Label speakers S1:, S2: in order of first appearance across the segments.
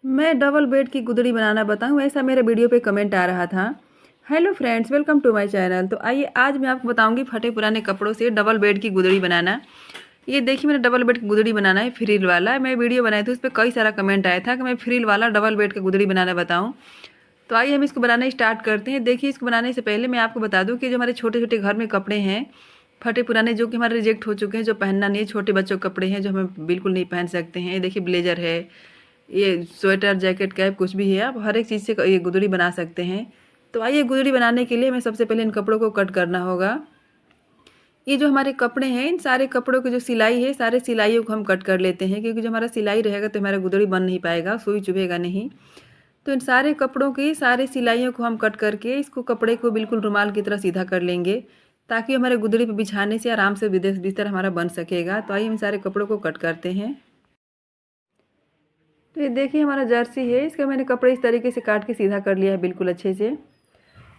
S1: मैं double bed की गुदड़ी बनाना बताऊं, ऐसा मेरे वीडियो पे कमेंट आ रहा था। Hello friends, welcome to my channel. तो आइए आज मैं आपको बताऊंगी फटे पुराने कपड़ों से डबल बेड की गुदड़ी बनाना। ये देखिए, मैंने डबल बेड की गुदड़ी बनाना है, फ्रिल वाला। मैं वीडियो बनाई थी, उस पर कई सारा कमेंट आया था कि मैं फ्रिल वाला डबल बेड की गुदड़ी बनाना बताऊँ। तो आइए हम इसको बनाना स्टार्ट करते हैं। देखिए, इसको बनाने से पहले मैं आपको बता दूँ कि जो हमारे छोटे छोटे घर में कपड़े हैं फटे पुराने, जो कि हमारे रिजेक्ट हो चुके हैं, जो पहनना नहीं है, छोटे बच्चों के कपड़े हैं जो हमें बिल्कुल नहीं पहन सकते हैं। देखिए, ब्लेजर है, ये स्वेटर, जैकेट, कैप, कुछ भी है, आप हर एक चीज़ से ये गुदड़ी बना सकते हैं। तो आइए, गुदड़ी बनाने के लिए हमें सबसे पहले इन कपड़ों को कट करना होगा। ये जो हमारे कपड़े हैं, इन सारे कपड़ों की जो सिलाई है, सारे सिलाइयों को हम कट कर लेते हैं, क्योंकि जो हमारा सिलाई रहेगा तो हमारा गुदड़ी बन नहीं पाएगा, सुई चुभेगा नहीं। तो इन सारे कपड़ों की सारी सिलाइयों को हम कट करके इसको कपड़े को बिल्कुल रुमाल की तरह सीधा कर लेंगे, ताकि हमारे गुदड़ी पर बिछाने से आराम से विदेश बिस्तर हमारा बन सकेगा। तो आइए हम सारे कपड़ों को कट करते हैं। तो ये देखिए, हमारा जर्सी है, इसका मैंने कपड़े इस तरीके से काट के सीधा कर लिया है बिल्कुल अच्छे से।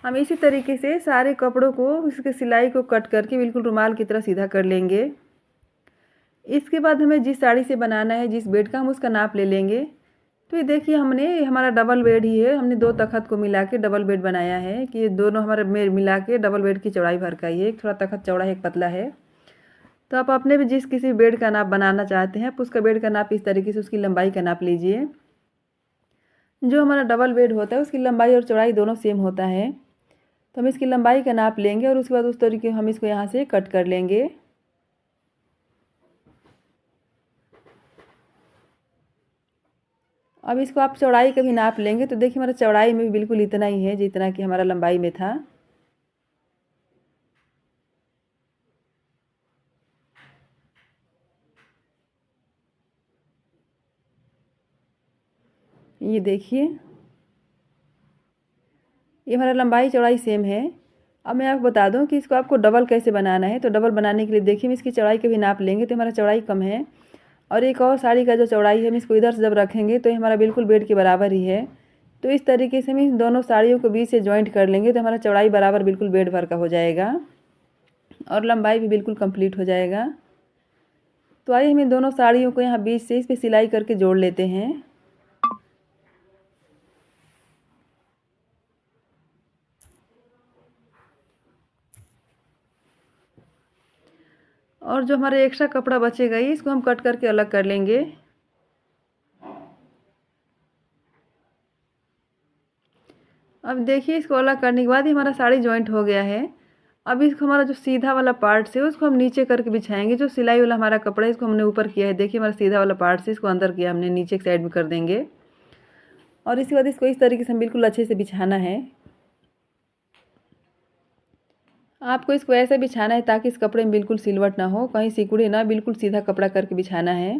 S1: हम इसी तरीके से सारे कपड़ों को, इसके सिलाई को कट करके बिल्कुल रुमाल की तरह सीधा कर लेंगे। इसके बाद हमें जिस साड़ी से बनाना है, जिस बेड का, हम उसका नाप ले लेंगे। तो ये देखिए, हमने हमारा डबल बेड ही है, हमने दो तखत को मिला के डबल बेड बनाया है, कि ये दोनों हमारे में मिला के डबल बेड की चौड़ाई भर का ही है। एक थोड़ा तखत चौड़ा है, एक पतला है। तो आप अपने भी जिस किसी बेड का नाप बनाना चाहते हैं, आप उसका बेड का नाप इस तरीके से, उसकी लंबाई का नाप लीजिए। जो हमारा डबल बेड होता है उसकी लंबाई और चौड़ाई दोनों सेम होता है। तो हम इसकी लंबाई का नाप लेंगे और उसके बाद उस तरीके हम इसको यहाँ से कट कर लेंगे। अब इसको आप चौड़ाई का भी नाप लेंगे, तो देखिए हमारा चौड़ाई में भी बिल्कुल इतना ही है जितना कि हमारा लंबाई में था। ये देखिए, ये हमारा लंबाई चौड़ाई सेम है। अब मैं आपको बता दूं कि इसको आपको डबल कैसे बनाना है। तो डबल बनाने के लिए देखिए, हम इसकी चौड़ाई का भी नाप लेंगे, तो हमारा चौड़ाई कम है। और एक और साड़ी का जो चौड़ाई है, हम इसको इधर से जब रखेंगे तो ये हमारा बिल्कुल बेड के बराबर ही है। तो इस तरीके से हम इन दोनों साड़ियों को बीच से जॉइंट कर लेंगे, तो हमारा चौड़ाई बराबर बिल्कुल बेड भर का हो जाएगा और लंबाई भी बिल्कुल कंप्लीट हो जाएगा। तो आइए हम इन दोनों साड़ियों को यहाँ बीच से इस पर सिलाई करके जोड़ लेते हैं। और जो हमारे एक्स्ट्रा कपड़ा बचेगा इसको हम कट करके अलग कर लेंगे। अब देखिए, इसको अलग करने के बाद ही हमारा साड़ी जॉइंट हो गया है। अब इसको हमारा जो सीधा वाला पार्ट से उसको हम नीचे करके बिछाएंगे। जो सिलाई वाला हमारा कपड़ा है इसको हमने ऊपर किया है, देखिए हमारा सीधा वाला पार्ट से इसको अंदर किया हमने, नीचे की साइड में कर देंगे। और इसके बाद इसको इस तरीके से बिल्कुल अच्छे से बिछाना है। आपको इसको ऐसे बिछाना है ताकि इस कपड़े में बिल्कुल सिलवट ना हो, कहीं सिकुड़े ना, बिल्कुल सीधा कपड़ा करके बिछाना है।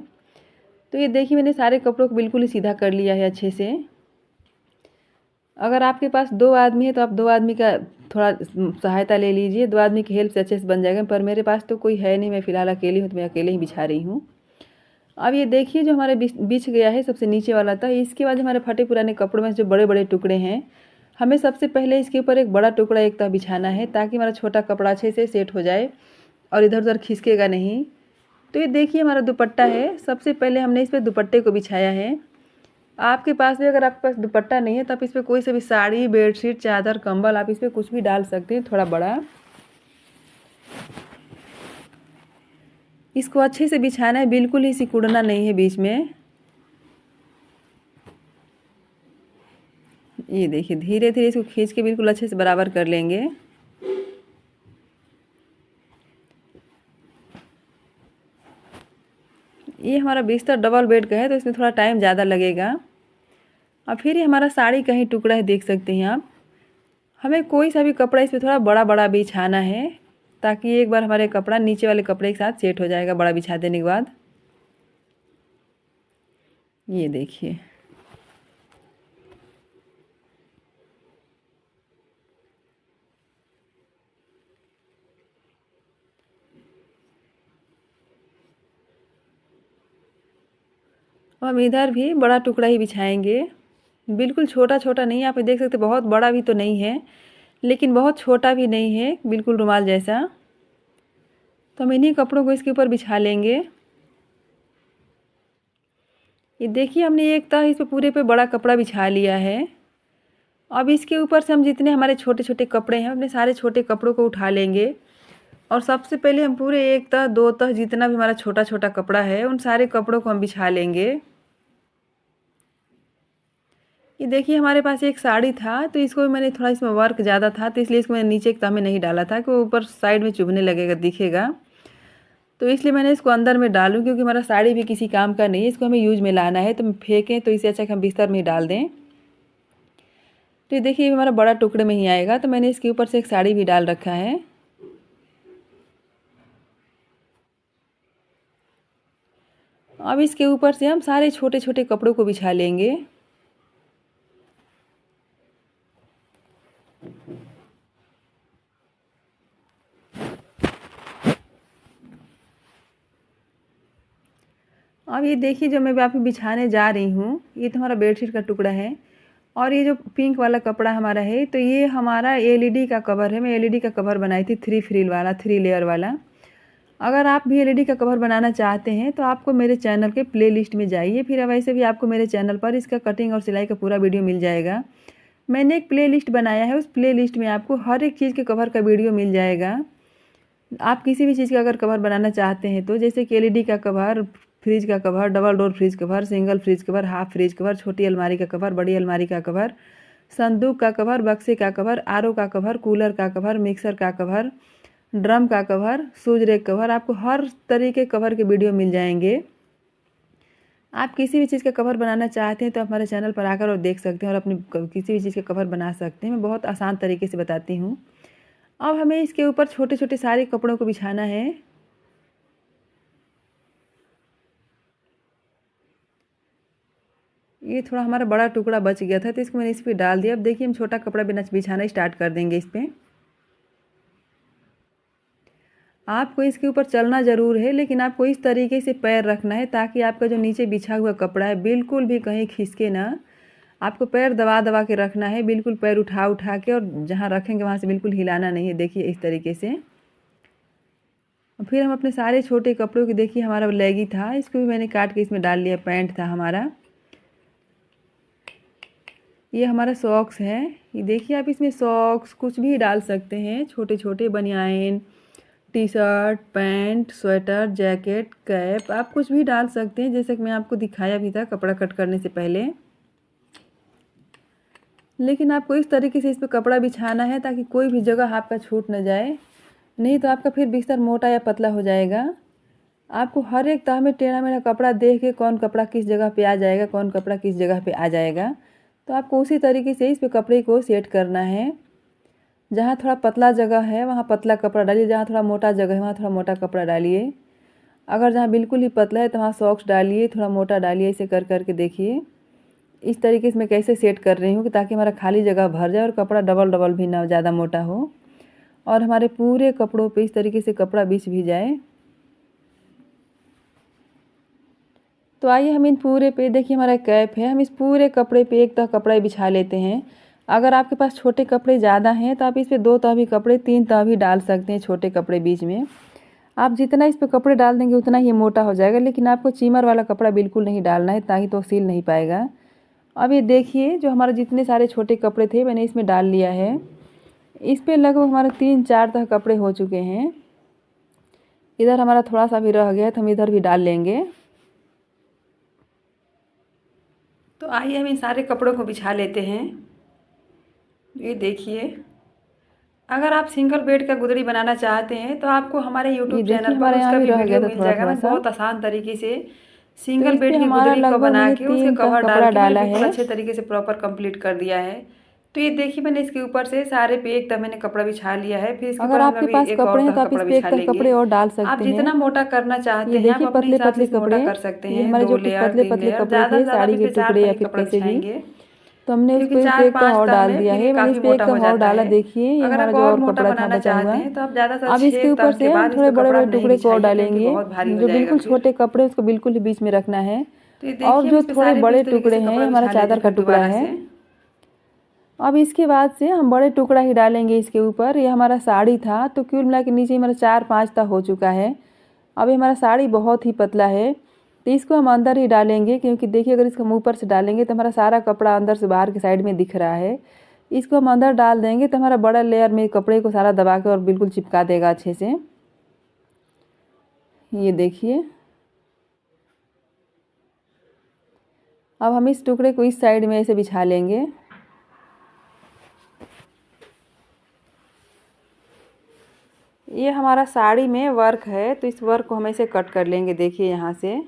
S1: तो ये देखिए, मैंने सारे कपड़ों को बिल्कुल ही सीधा कर लिया है अच्छे से। अगर आपके पास दो आदमी है तो आप दो आदमी का थोड़ा सहायता ले लीजिए, दो आदमी की हेल्प से अच्छे से बन जाएगा। पर मेरे पास तो कोई है नहीं, मैं फ़िलहाल अकेली हूँ, तो मैं अकेले ही बिछा रही हूँ। अब ये देखिए, जो हमारे बिछ गया है सबसे नीचे वाला था। इसके बाद हमारे फटे पुराने कपड़ों में जो बड़े बड़े टुकड़े हैं, हमें सबसे पहले इसके ऊपर एक बड़ा टुकड़ा एक तरह बिछाना है, ताकि हमारा छोटा कपड़ा अच्छे से सेट हो जाए और इधर उधर खिसकेगा नहीं। तो ये देखिए, हमारा दुपट्टा है, सबसे पहले हमने इस पर दुपट्टे को बिछाया है। आपके पास भी, अगर आपके पास दुपट्टा नहीं है तो आप इस पर कोई सा भी साड़ी, बेडशीट, चादर, कंबल, आप इस पर कुछ भी डाल सकते हैं थोड़ा बड़ा। इसको अच्छे से बिछाना है, बिल्कुल ही सिकुड़ना नहीं है बीच में। ये देखिए, धीरे धीरे इसको खींच के बिल्कुल अच्छे से बराबर कर लेंगे। ये हमारा बिस्तर डबल बेड का है, तो इसमें थोड़ा टाइम ज़्यादा लगेगा। और फिर ये हमारा साड़ी का ही टुकड़ा है, देख सकते हैं आप। हमें कोई सा भी कपड़ा इस पर थोड़ा बड़ा बड़ा बिछाना है, ताकि एक बार हमारे कपड़ा नीचे वाले कपड़े के साथ सेट हो जाएगा बड़ा बिछा देने के बाद। ये देखिए, हम इधर भी बड़ा टुकड़ा ही बिछाएंगे, बिल्कुल छोटा छोटा नहीं। आप देख सकते, बहुत बड़ा भी तो नहीं है, लेकिन बहुत छोटा भी नहीं है, बिल्कुल रुमाल जैसा। तो हम इन्हीं कपड़ों को इसके ऊपर बिछा लेंगे। ये देखिए हमने एक तह इस पे पूरे पे बड़ा कपड़ा बिछा लिया है। अब इसके ऊपर से हम जितने हमारे छोटे छोटे कपड़े हैं अपने सारे छोटे कपड़ों को उठा लेंगे और सबसे पहले हम पूरे एक तह दो तह जितना भी हमारा छोटा छोटा कपड़ा है उन सारे कपड़ों को हम बिछा लेंगे। ये देखिए हमारे पास एक साड़ी था तो इसको भी मैंने थोड़ा इसमें वर्क ज़्यादा था तो इसलिए इसको मैंने नीचे एक तह में नहीं डाला था कि वो ऊपर साइड में चुभने लगेगा दिखेगा, तो इसलिए मैंने इसको अंदर में डालूं क्योंकि हमारा साड़ी भी किसी काम का नहीं है, इसको हमें यूज में लाना है तो फेंकें तो इससे अच्छा कि हम बिस्तर में ही डाल दें। तो ये देखिए हमारा बड़ा टुकड़े में ही आएगा तो मैंने इसके ऊपर से एक साड़ी भी डाल रखा है। अब इसके ऊपर से हम सारे छोटे छोटे कपड़ों को बिछा लेंगे। अब ये देखिए जो मैं आपको बिछाने जा रही हूँ ये तो हमारा बेडशीट का टुकड़ा है और ये जो पिंक वाला कपड़ा हमारा है तो ये हमारा एलईडी का कवर है। मैं एलईडी का कवर बनाई थी 3 फ्रिल वाला 3 लेयर वाला। अगर आप भी एलईडी का कवर बनाना चाहते हैं तो आपको मेरे चैनल के प्लेलिस्ट में जाइए, फिर वैसे भी आपको मेरे चैनल पर इसका कटिंग और सिलाई का पूरा वीडियो मिल जाएगा। मैंने एक प्लेलिस्ट बनाया है, उस प्लेलिस्ट में आपको हर एक चीज़ के कवर का वीडियो मिल जाएगा। आप किसी भी चीज़ का अगर कवर बनाना चाहते हैं तो जैसे कि एलईडी का कवर, फ्रिज का cover, double door fridge cover, single fridge cover, half fridge cover, छोटी अलमारी का कवर, बड़ी अलमारी का कवर, संदूक का कवर, बक्से का कवर, आरओ का कवर, कूलर का कवर, मिक्सर का कवर, ड्रम का कवर, शूज रैक कवर, आपको हर तरीके कवर के वीडियो मिल जाएंगे। आप किसी भी चीज़ का कवर बनाना चाहते हैं तो आप हमारे चैनल पर आकर और देख सकते हैं और अपनी किसी भी चीज़ का कवर बना सकते हैं। मैं बहुत आसान तरीके से बताती हूँ। अब हमें इसके ऊपर छोटे छोटे सारे कपड़ों को बिछाना है। ये थोड़ा हमारा बड़ा टुकड़ा बच गया था तो इसको मैंने इस पर डाल दिया। अब देखिए हम छोटा कपड़ा बिछाना स्टार्ट कर देंगे इस पर। आपको इसके ऊपर चलना ज़रूर है लेकिन आपको इस तरीके से पैर रखना है ताकि आपका जो नीचे बिछा हुआ कपड़ा है बिल्कुल भी कहीं खिसके ना। आपको पैर दबा दबा के रखना है, बिल्कुल पैर उठा उठा के, और जहाँ रखेंगे वहाँ से बिल्कुल हिलाना नहीं है। देखिए इस तरीके से। फिर हम अपने सारे छोटे कपड़ों की, देखिए हमारा लेगी था इसको भी मैंने काट के इसमें डाल लिया। पैंट था हमारा, ये हमारा सॉक्स है। ये देखिए आप इसमें सॉक्स कुछ भी डाल सकते हैं, छोटे छोटे बनियान, T shirt, pant, sweater, jacket, cap, आप कुछ भी डाल सकते हैं जैसे कि मैं आपको दिखाया भी था कपड़ा कट करने से पहले। लेकिन आपको इस तरीके से इस पर कपड़ा बिछाना है ताकि कोई भी जगह आपका छूट न जाए, नहीं तो आपका फिर बिस्तर मोटा या पतला हो जाएगा। आपको हर एक तह में टेढ़ा मेढ़ा कपड़ा देख के कौन कपड़ा किस जगह पे आ जाएगा, कौन कपड़ा किस जगह पे आ जाएगा, तो आपको उसी तरीके से इस पे कपड़े को सेट करना है। जहाँ थोड़ा पतला जगह है वहाँ पतला कपड़ा डालिए, जहाँ थोड़ा मोटा जगह है वहाँ थोड़ा मोटा कपड़ा डालिए। अगर जहाँ बिल्कुल ही पतला है तो वहाँ सॉक्स डालिए, थोड़ा मोटा डालिए। ऐसे कर करके देखिए इस तरीके से मैं कैसे सेट कर रही हूँ कि ताकि हमारा खाली जगह भर जाए और कपड़ा डबल डबल भी ना ज़्यादा मोटा हो और हमारे पूरे कपड़ों पे इस तरीके से कपड़ा बिछ भी जाए। तो आइए हम इन पूरे पे, देखिए हमारा कैप है, हम इस पूरे कपड़े पे एक तह कपड़ा बिछा लेते हैं। अगर आपके पास छोटे कपड़े ज़्यादा हैं तो आप इस पे 2 तह भी कपड़े, 3 तह भी डाल सकते हैं छोटे कपड़े बीच में। आप जितना इस पे कपड़े डाल देंगे उतना ही मोटा हो जाएगा, लेकिन आपको चीमर वाला कपड़ा बिल्कुल नहीं डालना है ताकि तो सील नहीं पाएगा। अब ये देखिए जो हमारे जितने सारे छोटे कपड़े थे मैंने इसमें डाल लिया है। इस पे लगभग हमारे 3-4 तह कपड़े हो चुके हैं। इधर हमारा थोड़ा सा भी रह गया तो हम इधर भी डाल लेंगे। तो आइए हम इन सारे कपड़ों को बिछा लेते हैं। ये देखिए अगर आप सिंगल बेड का गुदड़ी बनाना चाहते हैं तो आपको हमारे यूट्यूब चैनल पर उसका भी वीडियो मिल जाएगा। मैं बहुत आसान तरीके से सिंगल बेड की गुदड़ी को बना के उसके कवर डाल के बिल्कुल अच्छे तरीके से प्रॉपर कंप्लीट कर दिया है। तो ये देखिए मैंने इसके ऊपर से सारे पे एक तह मैंने कपड़ा बिछा लिया है। फिर इसके ऊपर आपके पास कपड़े हैं तो आप इस पे एक तह कपड़े और डाल सकते हैं। आप जितना मोटा करना चाहते हैं आप अपने हिसाब से मोटा कर सकते हैं। हमारे जो पतले पतले कपड़े थे साड़ी के टुकड़े या फिर कैसे भी, तो हमने उस पे एक तह और डाल दिया है। मैंने इस पे एक तह और डाला। देखिए ये हमारा जो और कपड़ा था बचा हुआ। अब इसके ऊपर से हम थोड़े बड़े बड़े टुकड़े को और डालेंगे। जो बिल्कुल छोटे कपड़े उसको बिल्कुल ही बीच में रखना है और जो थोड़े बड़े टुकड़े हैं हमारा चादर का टुकड़ा है। अब इसके बाद से हम बड़े टुकड़ा ही डालेंगे इसके ऊपर। ये हमारा साड़ी था तो कुल मिला के नीचे हमारा 4-5 तह हो चुका है। अब ये हमारा साड़ी बहुत ही पतला है तो इसको हम अंदर ही डालेंगे, क्योंकि देखिए अगर इसको हम ऊपर से डालेंगे तो हमारा सारा कपड़ा अंदर से बाहर की साइड में दिख रहा है। इसको हम अंदर डाल देंगे तो हमारा बड़ा लेयर में कपड़े को सारा दबा के और बिल्कुल चिपका देगा अच्छे से। ये देखिए, अब हम इस टुकड़े को इस साइड में ऐसे बिछा लेंगे। ये हमारा साड़ी में वर्क है, तो इस वर्क को हम ऐसे कट कर लेंगे। देखिए यहाँ से,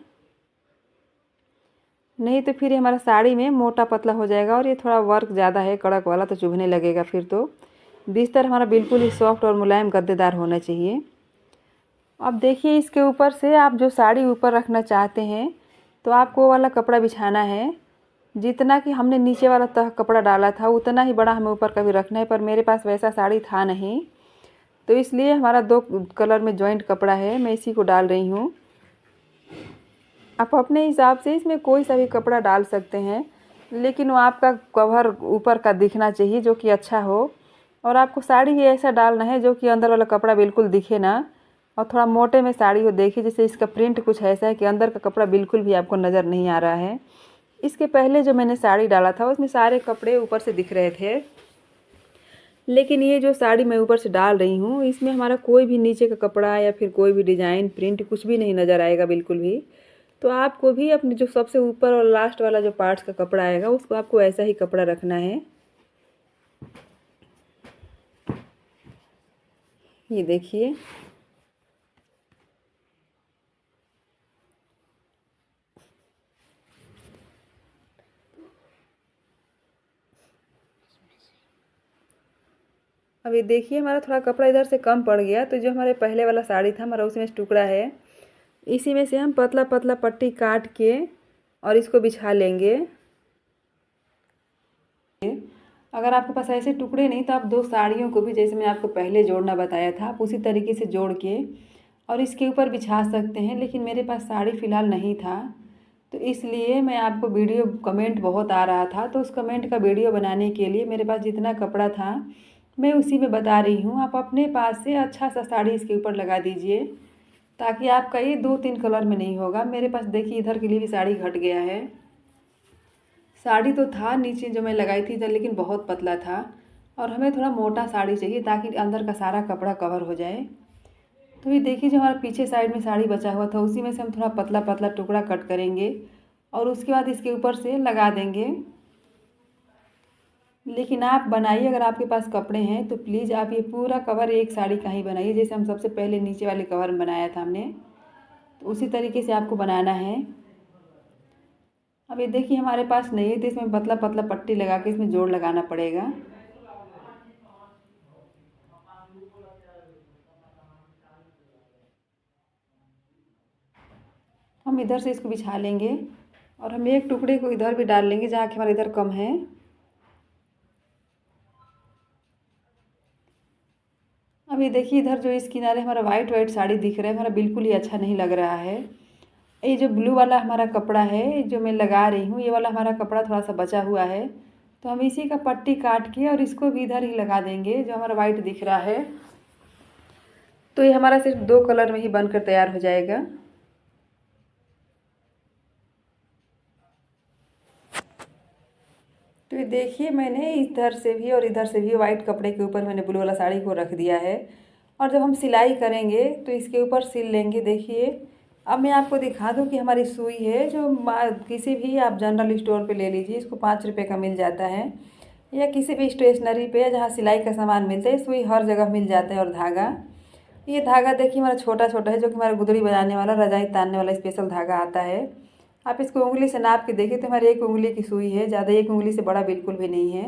S1: नहीं तो फिर ये हमारा साड़ी में मोटा पतला हो जाएगा, और ये थोड़ा वर्क ज़्यादा है कड़क वाला तो चुभने लगेगा फिर। तो बिस्तर हमारा बिल्कुल ही सॉफ्ट और मुलायम गद्देदार होना चाहिए। अब देखिए इसके ऊपर से आप जो साड़ी ऊपर रखना चाहते हैं तो आपको वो वाला कपड़ा बिछाना है। जितना कि हमने नीचे वाला तह कपड़ा डाला था उतना ही बड़ा हमें ऊपर का भी रखना है, पर मेरे पास वैसा साड़ी था नहीं, तो इसलिए हमारा 2 कलर में जॉइंट कपड़ा है, मैं इसी को डाल रही हूँ। आप अपने हिसाब से इसमें कोई सा भी कपड़ा डाल सकते हैं, लेकिन वो आपका कवर ऊपर का दिखना चाहिए जो कि अच्छा हो। और आपको साड़ी भी ऐसा डालना है जो कि अंदर वाला कपड़ा बिल्कुल दिखे ना, और थोड़ा मोटे में साड़ी हो। देखिए जैसे इसका प्रिंट कुछ ऐसा है कि अंदर का कपड़ा बिल्कुल भी आपको नज़र नहीं आ रहा है। इसके पहले जो मैंने साड़ी डाला था उसमें सारे कपड़े ऊपर से दिख रहे थे, लेकिन ये जो साड़ी मैं ऊपर से डाल रही हूँ इसमें हमारा कोई भी नीचे का कपड़ा या फिर कोई भी डिज़ाइन प्रिंट कुछ भी नहीं नज़र आएगा बिल्कुल भी। तो आपको भी अपने जो सबसे ऊपर और लास्ट वाला जो पार्ट्स का कपड़ा आएगा उसको आपको ऐसा ही कपड़ा रखना है। ये देखिए, अब ये देखिए हमारा थोड़ा कपड़ा इधर से कम पड़ गया, तो जो हमारे पहले वाला साड़ी था हमारा उसमें टुकड़ा है, इसी में से हम पतला पतला पट्टी काट के और इसको बिछा लेंगे। अगर आपके पास ऐसे टुकड़े नहीं तो आप 2 साड़ियों को भी, जैसे मैंने आपको पहले जोड़ना बताया था, आप उसी तरीके से जोड़ के और इसके ऊपर बिछा सकते हैं। लेकिन मेरे पास साड़ी फ़िलहाल नहीं था, तो इसलिए मैं आपको वीडियो कमेंट बहुत आ रहा था, तो उस कमेंट का वीडियो बनाने के लिए मेरे पास जितना कपड़ा था मैं उसी में बता रही हूँ। आप अपने पास से अच्छा सा साड़ी इसके ऊपर लगा दीजिए, ताकि आपका ये 2-3 कलर में नहीं होगा। मेरे पास देखिए इधर के लिए भी साड़ी घट गया है। साड़ी तो था नीचे जो मैं लगाई थी इधर, लेकिन बहुत पतला था, और हमें थोड़ा मोटा साड़ी चाहिए ताकि अंदर का सारा कपड़ा कवर हो जाए। तो ये देखिए जो हमारा पीछे साइड में साड़ी बचा हुआ था उसी में से हम थोड़ा पतला पतला टुकड़ा कट करेंगे और उसके बाद इसके ऊपर से लगा देंगे। लेकिन आप बनाइए, अगर आपके पास कपड़े हैं तो प्लीज़ आप ये पूरा कवर एक साड़ी का ही बनाइए, जैसे हम सबसे पहले नीचे वाले कवर में बनाया था हमने, तो उसी तरीके से आपको बनाना है। अब ये देखिए हमारे पास नहीं है तो इसमें पतला पतला पट्टी लगा के इसमें जोड़ लगाना पड़ेगा। हम इधर से इसको बिछा लेंगे और हम एक टुकड़े को इधर भी डाल लेंगे जहाँ कि हमारा इधर कम है। अब ये देखिए इधर जो इस किनारे हमारा वाइट वाइट साड़ी दिख रहा है, हमारा बिल्कुल ही अच्छा नहीं लग रहा है। ये जो ब्लू वाला हमारा कपड़ा है जो मैं लगा रही हूँ, ये वाला हमारा कपड़ा थोड़ा सा बचा हुआ है, तो हम इसी का पट्टी काट के और इसको भी इधर ही लगा देंगे जो हमारा वाइट दिख रहा है। तो ये हमारा सिर्फ 2 कलर में ही बनकर तैयार हो जाएगा। तो ये देखिए मैंने इधर से भी और इधर से भी वाइट कपड़े के ऊपर मैंने ब्लू वाला साड़ी को रख दिया है, और जब हम सिलाई करेंगे तो इसके ऊपर सिल लेंगे। देखिए अब मैं आपको दिखा दूं कि हमारी सुई है जो किसी भी आप जनरल स्टोर पे ले लीजिए, इसको 5 रुपये का मिल जाता है, या किसी भी स्टेशनरी पे जहाँ सिलाई का सामान मिलता है, सुई हर जगह मिल जाता है। और धागा, ये धागा देखिए हमारा छोटा छोटा है जो कि हमारा गुदड़ी बनाने वाला, रजाई तानने वाला स्पेशल धागा आता है। आप इसको उंगली से नाप के देखिए तो हमारी 1 उंगली की सुई है, ज़्यादा 1 उंगली से बड़ा बिल्कुल भी नहीं है।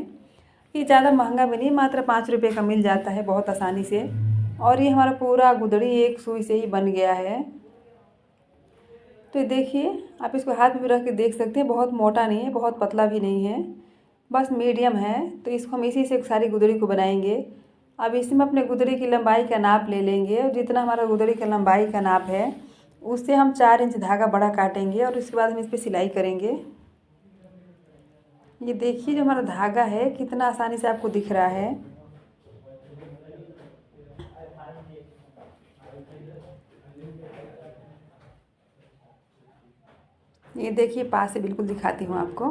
S1: ये ज़्यादा महंगा भी नहीं, मात्र 5 रुपये का मिल जाता है बहुत आसानी से। और ये हमारा पूरा गुदड़ी एक सुई से ही बन गया है। तो देखिए आप इसको हाथ में भी रख के देख सकते हैं, बहुत मोटा नहीं है बहुत पतला भी नहीं है, बस मीडियम है। तो इसको हम इसी से सारी गुदड़ी को बनाएंगे। अब इसमें अपने गुदड़ी की लंबाई का नाप ले लेंगे, और जितना हमारा गुदड़ी का लंबाई का नाप है उससे हम 4 इंच धागा बड़ा काटेंगे, और उसके बाद हम इस पर सिलाई करेंगे। ये देखिए जो हमारा धागा है कितना आसानी से आपको दिख रहा है। ये देखिए, पास से बिल्कुल दिखाती हूँ आपको।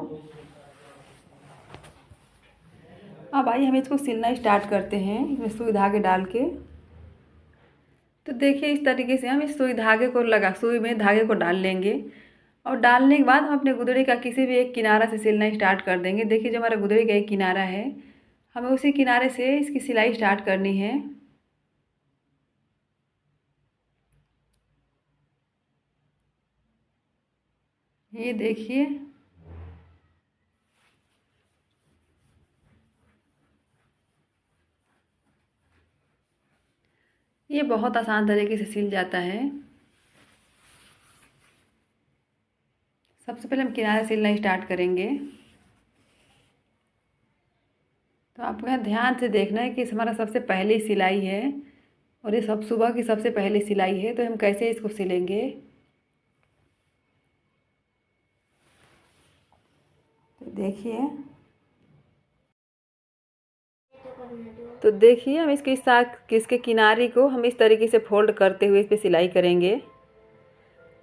S1: अब आइए हम इसको सिलना स्टार्ट करते हैं, इसमें सुई धागे डाल के। तो देखिए इस तरीके से हम इस सुई में धागे को डाल लेंगे और डालने के बाद हम अपने गुदड़ी का किसी भी एक किनारा से सिलना स्टार्ट कर देंगे। देखिए जो हमारा गुदड़ी का एक किनारा है, हमें उसी किनारे से इसकी सिलाई स्टार्ट करनी है। ये देखिए, ये बहुत आसान तरीके से सिल जाता है। सबसे पहले हम किनारे सिलना स्टार्ट करेंगे। तो आपको यहाँ ध्यान से देखना है कि हमारा सबसे पहली सिलाई है और ये सब सुबह की सबसे पहली सिलाई है, तो हम कैसे इसको सिलेंगे। तो देखिए हम इसके किनारे को हम इस तरीके से फोल्ड करते हुए इस पर सिलाई करेंगे,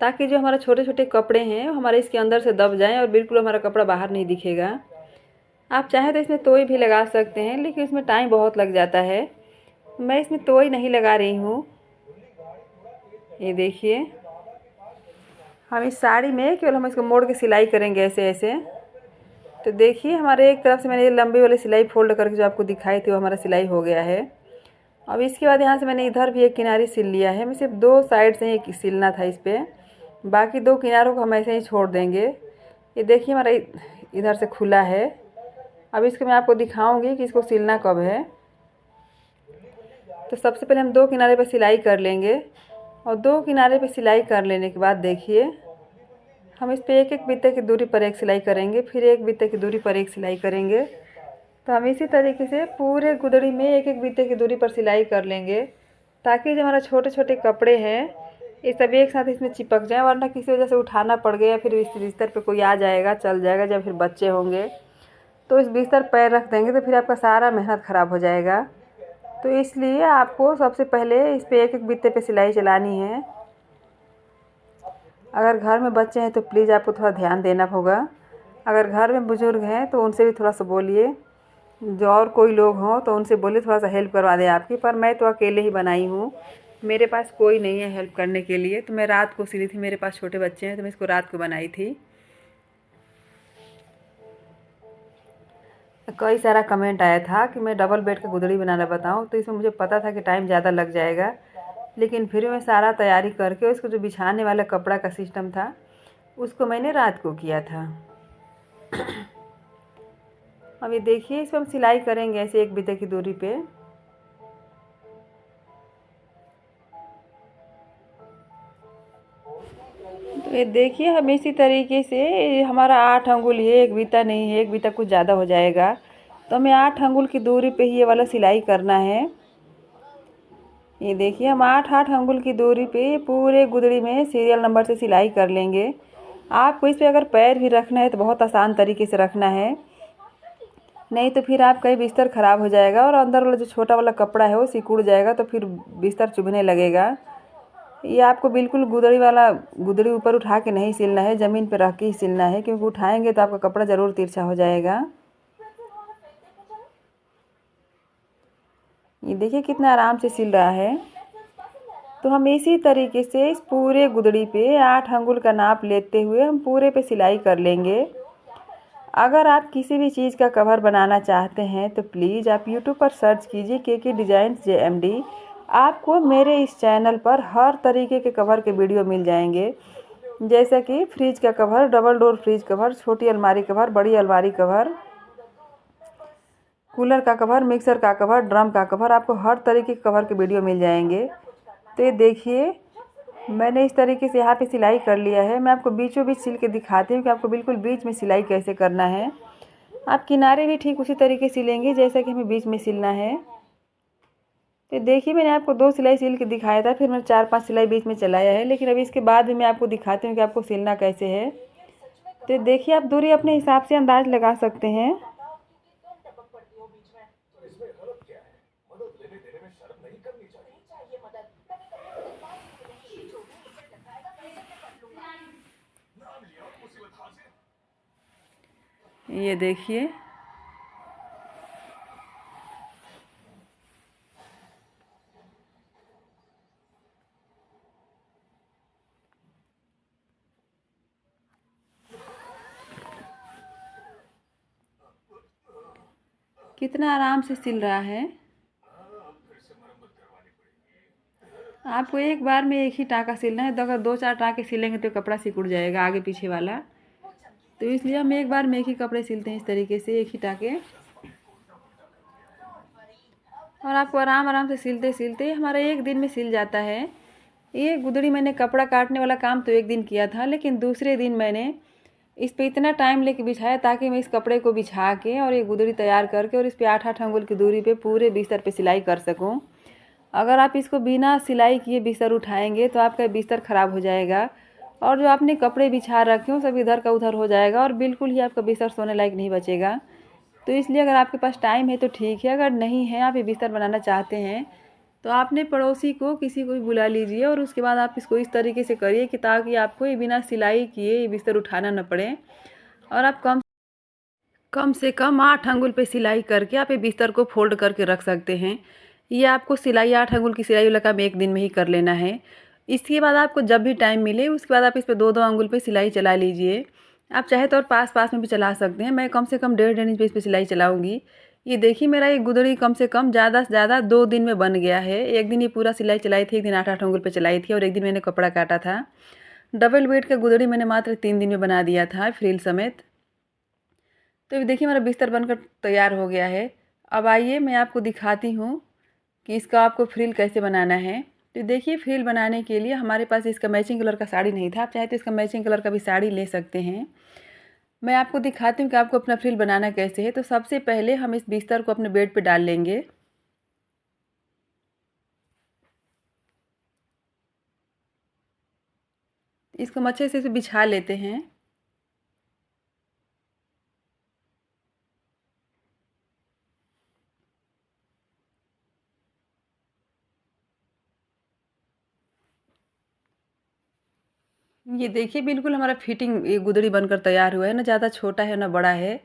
S1: ताकि जो हमारा छोटे छोटे कपड़े हैं हमारे इसके अंदर से दब जाएं और बिल्कुल हमारा कपड़ा बाहर नहीं दिखेगा। आप चाहें तो इसमें तोई भी लगा सकते हैं, लेकिन इसमें टाइम बहुत लग जाता है। मैं इसमें तोई नहीं लगा रही हूँ। ये देखिए, हम इस साड़ी में केवल हम इसको मोड़ के सिलाई करेंगे ऐसे ऐसे। तो देखिए हमारे एक तरफ से मैंने ये लंबी वाली सिलाई फोल्ड करके जो आपको दिखाई थी वो हमारा सिलाई हो गया है। अब इसके बाद यहाँ से मैंने इधर भी एक किनारी सिल लिया है। मैं सिर्फ 2 साइड से ही सिलना था इस पर, बाकी 2 किनारों को हम ऐसे ही छोड़ देंगे। ये देखिए हमारा इधर से खुला है। अब इसको मैं आपको दिखाऊंगी कि इसको सिलना कब है। तो सबसे पहले हम 2 किनारे पर सिलाई कर लेंगे और 2 किनारे पर सिलाई कर लेने के बाद देखिए हम इस पर एक एक बित्ते की दूरी पर एक सिलाई करेंगे, फिर एक बित्ते की दूरी पर एक सिलाई करेंगे। तो हम इसी तरीके से पूरे गुदड़ी में एक एक बित्ते की दूरी पर सिलाई कर लेंगे, ताकि जो हमारा छोटे छोटे कपड़े हैं ये सभी एक साथ इसमें चिपक जाए, वरना किसी वजह से उठाना पड़ गया फिर इस बिस्तर पे कोई आ जाएगा, चल जाएगा, जब फिर बच्चे होंगे तो इस बिस्तर पैर रख देंगे तो फिर आपका सारा मेहनत ख़राब हो जाएगा। तो इसलिए आपको सबसे पहले इस पर एक एक बित्ते पे सिलाई चलानी है। अगर घर में बच्चे हैं तो प्लीज़ आपको थोड़ा ध्यान देना होगा। अगर घर में बुज़ुर्ग हैं तो उनसे भी थोड़ा सा बोलिए, जो और कोई लोग हों तो उनसे बोलिए थोड़ा सा हेल्प करवा दें आपकी। पर मैं तो अकेले ही बनाई हूँ, मेरे पास कोई नहीं है हेल्प करने के लिए। तो मैं रात को सिली थी, मेरे पास छोटे बच्चे हैं तो मैं इसको रात को बनाई थी। कई सारा कमेंट आया था कि मैं डबल बेड का गुदड़ी बनाना बताऊं, तो इसमें मुझे पता था कि टाइम ज़्यादा लग जाएगा, लेकिन फिर मैं सारा तैयारी करके उसको जो बिछाने वाला कपड़ा का सिस्टम था उसको मैंने रात को किया था। अब ये देखिए इस पर हम सिलाई करेंगे ऐसे एक बित्ते की दूरी पे। तो ये देखिए हम इसी तरीके से, हमारा 8 अंगुल है, एक बित्ता नहीं है, एक बित्ता कुछ ज़्यादा हो जाएगा, तो हमें 8 अंगुल की दूरी पे ही ये वाला सिलाई करना है। ये देखिए हम 8 अंगुल की दूरी पे पूरे गुदड़ी में सीरियल नंबर से सिलाई कर लेंगे। आपको इस पर अगर पैर भी रखना है तो बहुत आसान तरीके से रखना है, नहीं तो फिर आपका ये बिस्तर ख़राब हो जाएगा और अंदर वाला जो छोटा वाला कपड़ा है वो सिकुड़ जाएगा, तो फिर बिस्तर चुभने लगेगा। ये आपको बिल्कुल गुदड़ी ऊपर उठा के नहीं सिलना है, ज़मीन पर रख के ही सिलना है, क्योंकि उठाएंगे तो आपका कपड़ा ज़रूर तिरछा हो जाएगा। ये देखिए कितना आराम से सिल रहा है। तो हम इसी तरीके से इस पूरे गुदड़ी पे 8 अंगुल का नाप लेते हुए हम पूरे पे सिलाई कर लेंगे। अगर आप किसी भी चीज़ का कवर बनाना चाहते हैं तो प्लीज़ आप यूट्यूब पर सर्च कीजिए के डिज़ाइंस JMD। आपको मेरे इस चैनल पर हर तरीके के कवर के वीडियो मिल जाएंगे, जैसे कि फ्रिज का cover, double door fridge cover, छोटी अलमारी कवर, बड़ी अलमारी कवर, कूलर का कवर, मिक्सर का कवर, ड्रम का कवर, आपको हर तरीके के कवर के वीडियो मिल जाएंगे। तो ये देखिए मैंने इस तरीके से यहाँ पे सिलाई कर लिया है। मैं आपको बीचों बीच सिल के दिखाती हूँ कि आपको बिल्कुल बीच में सिलाई कैसे करना है। आप किनारे भी ठीक उसी तरीके सिलेंगे जैसा कि हमें बीच में सिलना है। तो देखिए मैंने आपको 2 सिलाई सिल के दिखाया था, फिर मैंने 4-5 सिलाई बीच में चलाया है, लेकिन अभी इसके बाद भी मैं आपको दिखाती हूँ कि आपको सिलना कैसे है। तो देखिए आप दूरी अपने हिसाब से अंदाज़ लगा सकते हैं। ये देखिए, कितना आराम से सिल रहा है। आपको एक बार में एक ही टाँका सिलना है, तो अगर 2-4 टाँके सिलेंगे तो कपड़ा सिकुड़ जाएगा आगे पीछे वाला। तो इसलिए हम एक बार में एक ही कपड़े सिलते हैं, इस तरीके से एक ही टाँके। और आपको आराम आराम से सिलते सिलते हमारा एक दिन में सिल जाता है। ये गुदड़ी मैंने कपड़ा काटने वाला काम तो एक दिन किया था, लेकिन दूसरे दिन मैंने इस पे इतना टाइम लेके बिछाया ताकि मैं इस कपड़े को बिछा के और ये गुदड़ी तैयार करके और इस पे 8-8 अंगुल की दूरी पे पूरे बिस्तर पे सिलाई कर सकूं। अगर आप इसको बिना सिलाई किए बिस्तर उठाएंगे तो आपका बिस्तर ख़राब हो जाएगा और जो आपने कपड़े बिछा रखे हो सब इधर का उधर हो जाएगा और बिल्कुल ही आपका बिस्तर सोने लायक नहीं बचेगा। तो इसलिए अगर आपके पास टाइम है तो ठीक है, अगर नहीं है, आप ये बिस्तर बनाना चाहते हैं तो आपने पड़ोसी को किसी को भी बुला लीजिए और उसके बाद आप इसको इस तरीके से करिए कि ताकि आपको ये बिना सिलाई किए ये बिस्तर उठाना न पड़े। और आप कम से कम 8 अंगुल पे सिलाई करके आप ये बिस्तर को फोल्ड करके रख सकते हैं। ये आपको सिलाई 8 अंगुल की सिलाई वाला काम एक दिन में ही कर लेना है। इसके बाद आपको जब भी टाइम मिले उसके बाद आप इस पे 2-2 अंगुल पे सिलाई चला लीजिए। आप चाहे तो और पास पास में भी चला सकते हैं। मैं कम से कम 1.5 इंच पे इस पर सिलाई चलाऊँगी। ये देखिए, मेरा ये गुदड़ी कम से कम ज़्यादा से ज़्यादा 2 दिन में बन गया है। एक दिन ये पूरा सिलाई चलाई थी, एक दिन 8-8 अंगुल पे चलाई थी और एक दिन मैंने कपड़ा काटा था। डबल बेड का गुदड़ी मैंने मात्र 3 दिन में बना दिया था, फ्रिल समेत। तो ये देखिए, मेरा बिस्तर बनकर तैयार हो गया है। अब आइए मैं आपको दिखाती हूँ कि इसका आपको फ्रिल कैसे बनाना है। तो देखिए, फ्रिल बनाने के लिए हमारे पास इसका मैचिंग कलर का साड़ी नहीं था। आप चाहे तो इसका मैचिंग कलर का भी साड़ी ले सकते हैं। मैं आपको दिखाती हूँ कि आपको अपना फ्रिल बनाना कैसे है। तो सबसे पहले हम इस बिस्तर को अपने बेड पे डाल लेंगे। इसको हम अच्छे से इसे बिछा लेते हैं। ये देखिए, बिल्कुल हमारा फिटिंग ये गुदड़ी बनकर तैयार हुआ है, ना ज़्यादा छोटा है ना बड़ा है।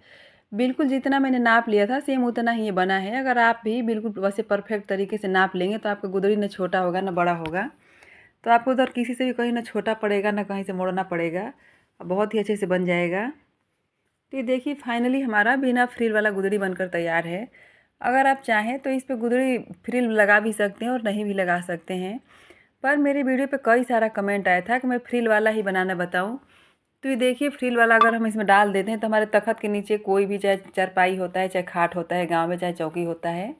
S1: बिल्कुल जितना मैंने नाप लिया था सेम उतना ही ये बना है। अगर आप भी बिल्कुल वैसे परफेक्ट तरीके से नाप लेंगे तो आपका गुदड़ी ना छोटा होगा ना बड़ा होगा। तो आपको उधर किसी से भी कहीं ना छोटा पड़ेगा ना कहीं से मोड़ना पड़ेगा, बहुत ही अच्छे से बन जाएगा। तो ये देखिए, फाइनली हमारा बिना फ्रिल वाला गुदड़ी बनकर तैयार है। अगर आप चाहें तो इस पर गुदड़ी फ्रिल लगा भी सकते हैं और नहीं भी लगा सकते हैं। पर मेरे वीडियो पे कई सारा कमेंट आया था कि मैं फ्रिल वाला ही बनाना बताऊं। तो ये देखिए, फ्रिल वाला अगर हम इसमें डाल देते हैं तो हमारे तख़्त के नीचे कोई भी, चाहे चारपाई होता है, चाहे खाट होता है गांव में, चाहे चौकी होता है,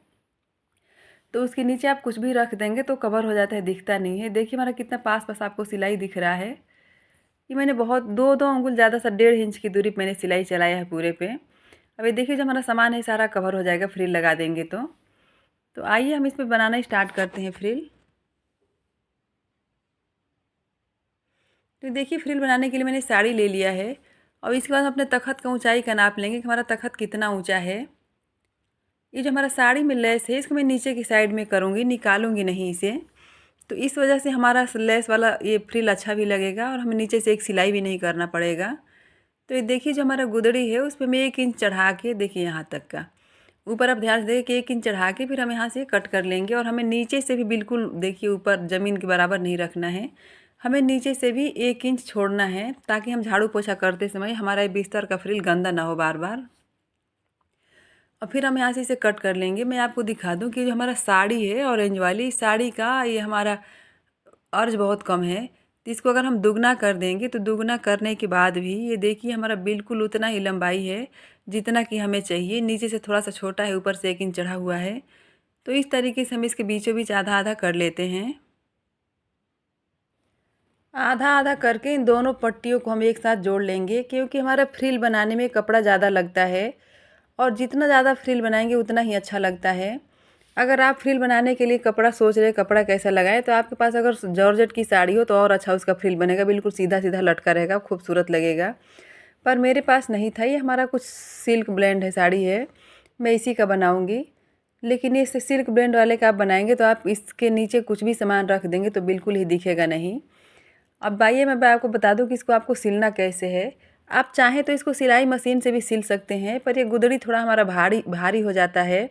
S1: तो उसके नीचे आप कुछ भी रख देंगे तो कवर हो जाता है, दिखता नहीं है। देखिए हमारा कितना पास पास आपको सिलाई दिख रहा है। ये मैंने बहुत 2-2 अंगुल ज़्यादा सा 1.5 इंच की दूरी पर मैंने सिलाई चलाया है पूरे पे। अब ये देखिए, जो हमारा सामान है सारा कवर हो जाएगा फ्रिल लगा देंगे तो आइए हम इस पर बनाना स्टार्ट करते हैं फ्रिल। तो देखिए, फ्रिल बनाने के लिए मैंने साड़ी ले लिया है और इसके बाद हम अपने तख़्त का ऊंचाई का नाप लेंगे कि हमारा तख़्त कितना ऊंचा है। ये जो हमारा साड़ी में लेस है इसको मैं नीचे की साइड में करूँगी, निकालूंगी नहीं इसे। तो इस वजह से हमारा लेस वाला ये फ्रिल अच्छा भी लगेगा और हमें नीचे से एक सिलाई भी नहीं करना पड़ेगा। तो ये देखिए, जो हमारा गुदड़ी है उस पर मैं 1 इंच चढ़ा के, देखिए यहाँ तक का ऊपर आप ध्यान से देखिए कि 1 इंच चढ़ा के फिर हम यहाँ से कट कर लेंगे। और हमें नीचे से भी बिल्कुल देखिए ऊपर ज़मीन के बराबर नहीं रखना है, हमें नीचे से भी 1 इंच छोड़ना है ताकि हम झाड़ू पोछा करते समय हमारा ये बिस्तर का फ्रिल गंदा ना हो बार बार। और फिर हम यहाँ से इसे कट कर लेंगे। मैं आपको दिखा दूँ कि जो हमारा साड़ी है ऑरेंज वाली, इस साड़ी का ये हमारा अर्ज बहुत कम है। तो इसको अगर हम दुगना कर देंगे तो दुगना करने के बाद भी ये देखिए हमारा बिल्कुल उतना ही लंबाई है जितना कि हमें चाहिए। नीचे से थोड़ा सा छोटा है, ऊपर से 1 इंच चढ़ा हुआ है। तो इस तरीके से हम इसके बीचों बीच आधा आधा कर लेते हैं। आधा आधा करके इन दोनों पट्टियों को हम एक साथ जोड़ लेंगे, क्योंकि हमारा फ्रिल बनाने में कपड़ा ज़्यादा लगता है और जितना ज़्यादा फ्रिल बनाएंगे उतना ही अच्छा लगता है। अगर आप फ्रिल बनाने के लिए कपड़ा सोच रहे कपड़ा कैसा लगाएं, तो आपके पास अगर जॉर्जेट की साड़ी हो तो और अच्छा उसका फ्रिल बनेगा, बिल्कुल सीधा सीधा लटका रहेगा, खूबसूरत लगेगा। पर मेरे पास नहीं था, ये हमारा कुछ सिल्क ब्लेंड है साड़ी है, मैं इसी का बनाऊंगी। लेकिन ये सिल्क ब्लेंड वाले का आप बनाएंगे तो आप इसके नीचे कुछ भी सामान रख देंगे तो बिल्कुल ही दिखेगा नहीं। अब आइए मैं आपको बता दूं कि इसको आपको सिलना कैसे है। आप चाहें तो इसको सिलाई मशीन से भी सिल सकते हैं, पर ये गुदड़ी थोड़ा हमारा भारी भारी हो जाता है।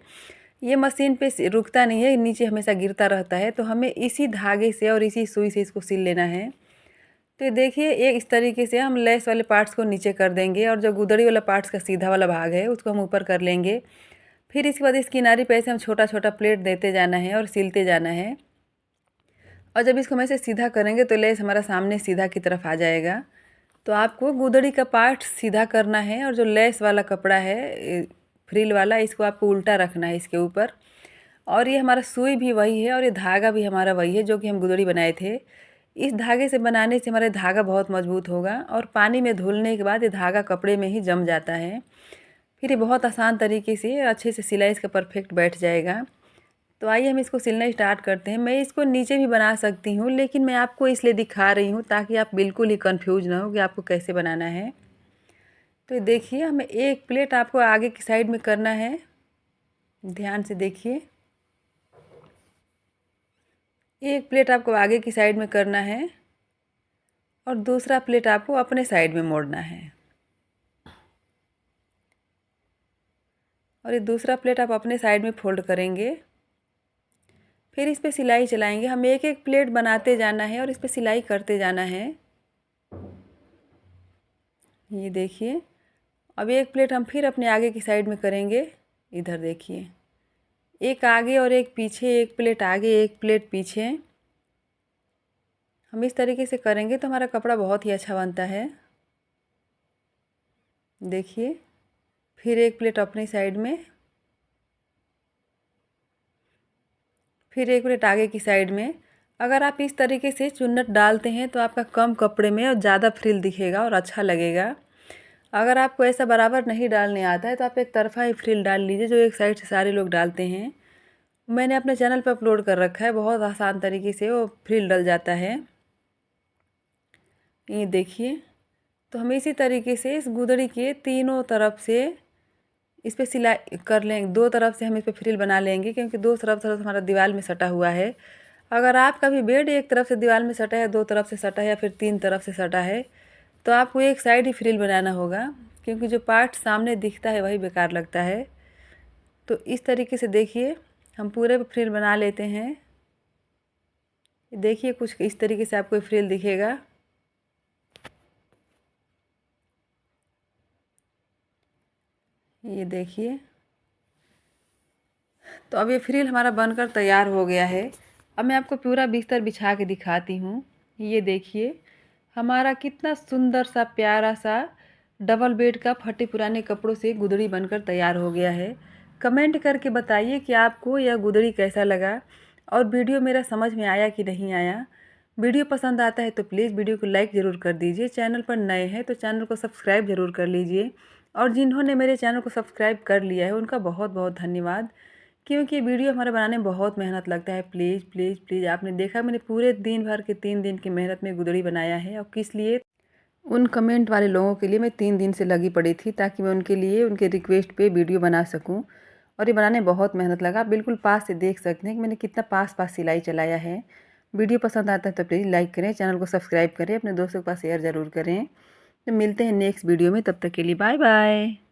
S1: ये मशीन पे रुकता नहीं है, नीचे हमेशा गिरता रहता है, तो हमें इसी धागे से और इसी सुई से इसको सिल लेना है। तो ये देखिए, ये इस तरीके से हम लेस वाले पार्ट्स को नीचे कर देंगे और जो गुदड़ी वाला पार्ट्स का सीधा वाला भाग है उसको हम ऊपर कर लेंगे। फिर इसके बाद इस किनारे पे ऐसे हम छोटा छोटा प्लेट देते जाना है और सिलते जाना है। और जब इसको हम ऐसे सीधा करेंगे तो लेस हमारा सामने सीधा की तरफ आ जाएगा। तो आपको गुदड़ी का पार्ट सीधा करना है और जो लेस वाला कपड़ा है फ्रिल वाला, इसको आपको उल्टा रखना है इसके ऊपर। और ये हमारा सुई भी वही है और ये धागा भी हमारा वही है जो कि हम गुदड़ी बनाए थे। इस धागे से बनाने से हमारा धागा बहुत मजबूत होगा और पानी में धुलने के बाद ये धागा कपड़े में ही जम जाता है। फिर ये बहुत आसान तरीके से अच्छे से सिलाई इसका परफेक्ट बैठ जाएगा। तो आइए हम इसको सिलना स्टार्ट करते हैं। मैं इसको नीचे भी बना सकती हूँ, लेकिन मैं आपको इसलिए दिखा रही हूँ ताकि आप बिल्कुल ही कंफ्यूज ना हो कि आपको कैसे बनाना है। तो देखिए, हमें एक प्लेट आपको आगे की साइड में करना है, ध्यान से देखिए। एक प्लेट आपको आगे की साइड में करना है और दूसरा प्लेट आपको अपने साइड में मोड़ना है। और ये दूसरा प्लेट आप अपने साइड में फोल्ड करेंगे। फिर इस पर सिलाई चलाएंगे। हम एक एक प्लेट बनाते जाना है और इस पर सिलाई करते जाना है। ये देखिए, अब एक प्लेट हम फिर अपने आगे की साइड में करेंगे। इधर देखिए, एक आगे और एक पीछे, एक प्लेट आगे एक प्लेट पीछे। हम इस तरीके से करेंगे तो हमारा कपड़ा बहुत ही अच्छा बनता है। देखिए, फिर एक प्लेट अपनी साइड में, फिर एक प्लेट आगे की साइड में। अगर आप इस तरीके से चुन्नट डालते हैं तो आपका कम कपड़े में और ज़्यादा फ्रिल दिखेगा और अच्छा लगेगा। अगर आपको ऐसा बराबर नहीं डालने आता है तो आप एक तरफा ही फ्रिल डाल लीजिए, जो एक साइड से सारे लोग डालते हैं। मैंने अपने चैनल पर अपलोड कर रखा है, बहुत आसान तरीके से वो फ्रिल डल जाता है। ये देखिए, तो हम इसी तरीके से इस गुदड़ी के तीनों तरफ से इस पर सिलाई कर लेंगे। दो तरफ से हम इस पर फ्रिल बना लेंगे, क्योंकि दो तरफ हमारा दीवार में सटा हुआ है। अगर आपका भी बेड एक तरफ से दीवार में सटा है, दो तरफ से सटा है या फिर तीन तरफ से सटा है, तो आपको एक साइड ही फ्रिल बनाना होगा, क्योंकि जो पार्ट सामने दिखता है वही बेकार लगता है। तो इस तरीके से देखिए, हम पूरे फ्रिल बना लेते हैं। देखिए, कुछ इस तरीके से आपको फ्रिल दिखेगा। ये देखिए, तो अब ये फ्रिल हमारा बनकर तैयार हो गया है। अब मैं आपको पूरा बिस्तर बिछा के दिखाती हूँ। ये देखिए, हमारा कितना सुंदर सा प्यारा सा डबल बेड का फटे पुराने कपड़ों से गुदड़ी बनकर तैयार हो गया है। कमेंट करके बताइए कि आपको यह गुदड़ी कैसा लगा और वीडियो मेरा समझ में आया कि नहीं आया। वीडियो पसंद आता है तो प्लीज़ वीडियो को लाइक ज़रूर कर दीजिए। चैनल पर नए हैं तो चैनल को सब्सक्राइब ज़रूर कर लीजिए। और जिन्होंने मेरे चैनल को सब्सक्राइब कर लिया है उनका बहुत बहुत धन्यवाद, क्योंकि वीडियो हमारे बनाने में बहुत मेहनत लगता है। प्लीज़ प्लीज़ प्लीज़, आपने देखा मैंने पूरे दिन भर के 3 दिन की मेहनत में गुदड़ी बनाया है। और किस लिए? उन कमेंट वाले लोगों के लिए मैं 3 दिन से लगी पड़ी थी, ताकि मैं उनके लिए उनके रिक्वेस्ट पे वीडियो बना सकूं। और ये बनाने में बहुत मेहनत लगा। आप बिल्कुल पास से देख सकते हैं कि मैंने कितना पास पास सिलाई चलाया है। वीडियो पसंद आता है तो प्लीज़ लाइक करें, चैनल को सब्सक्राइब करें, अपने दोस्तों के पास शेयर ज़रूर करें। तो मिलते हैं नेक्स्ट वीडियो में, तब तक के लिए बाय बाय।